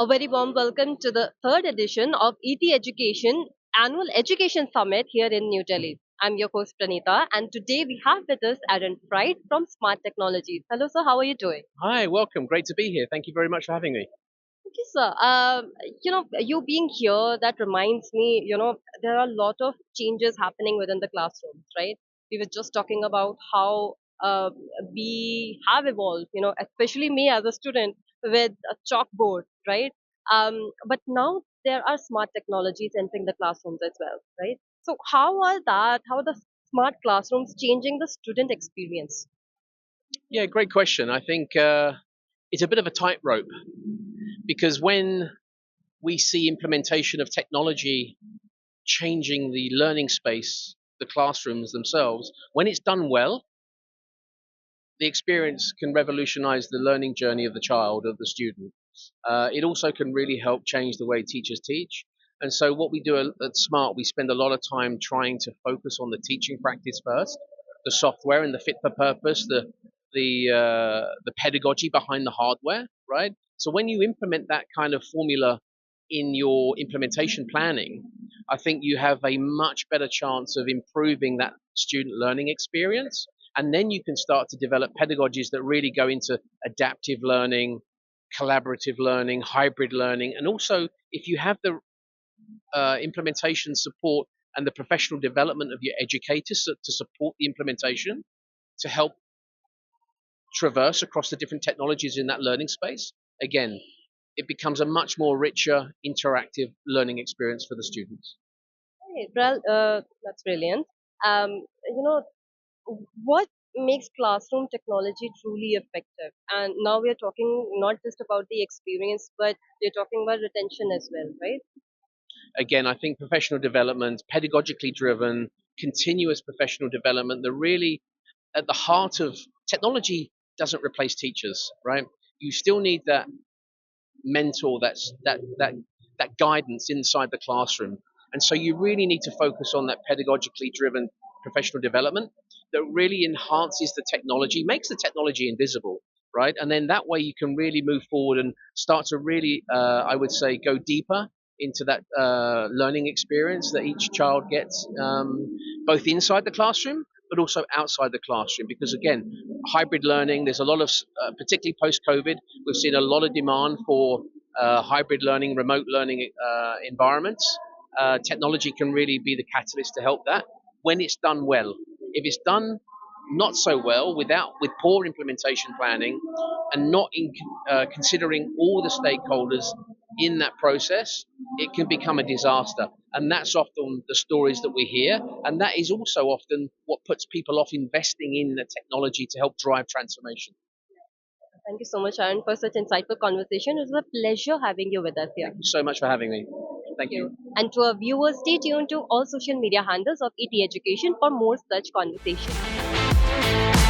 A very warm welcome to the third edition of ETEducation Annual Education Summit here in New Delhi. I'm your host Pranita, and today we have with us Fright from Smart Technologies. Hello, sir. How are you doing? Hi, welcome. Great to be here. Thank you very much for having me. Thank you, sir. You being here, that reminds me, there are a lot of changes happening within the classrooms, right? We were just talking about how we have evolved, especially me as a student with a chalkboard, right? But now there are smart technologies entering the classrooms as well, right? So how are the smart classrooms changing the student experience? Yeah, great question. I think it's a bit of a tightrope because when we see implementation of technology changing the learning space, the classrooms themselves, when it's done well, the experience can revolutionize the learning journey of the child, of the student. It also can really help change the way teachers teach. And so, what we do at Smart, we spend a lot of time trying to focus on the teaching practice first, the software and the fit for purpose, the pedagogy behind the hardware, right? So when you implement that kind of formula in your implementation planning, I think you have a much better chance of improving that student learning experience. And then you can start to develop pedagogies that really go into adaptive learning, collaborative learning, hybrid learning, and also if you have the implementation support and the professional development of your educators to support the implementation, to help traverse across the different technologies in that learning space, again, it becomes a much more richer, interactive learning experience for the students. Right, well, that's brilliant. You know, what makes classroom technology truly effective? And now we are talking not just about the experience, but we're talking about retention as well, right? Again, I think professional development, pedagogically driven, continuous professional development, they're really at the heart of technology. Doesn't replace teachers, right? You still need that mentor, that guidance inside the classroom. And so you really need to focus on that pedagogically driven professional development that really enhances the technology, makes the technology invisible, right? And then that way you can really move forward and start to really, I would say, go deeper into that learning experience that each child gets, both inside the classroom but also outside the classroom. Because again, hybrid learning, there's a lot of, particularly post COVID, we've seen a lot of demand for hybrid learning, remote learning environments. Technology can really be the catalyst to help that when it's done well. If it's done not so well, with poor implementation planning and not considering all the stakeholders in that process, it can become a disaster. And that's often the stories that we hear. And that is also often what puts people off investing in the technology to help drive transformation. Thank you so much, Aaron, for such insightful conversation. It was a pleasure having you with us here. Thank you so much for having me. Thank you. And to our viewers, stay tuned to all social media handles of ET Education for more such conversations.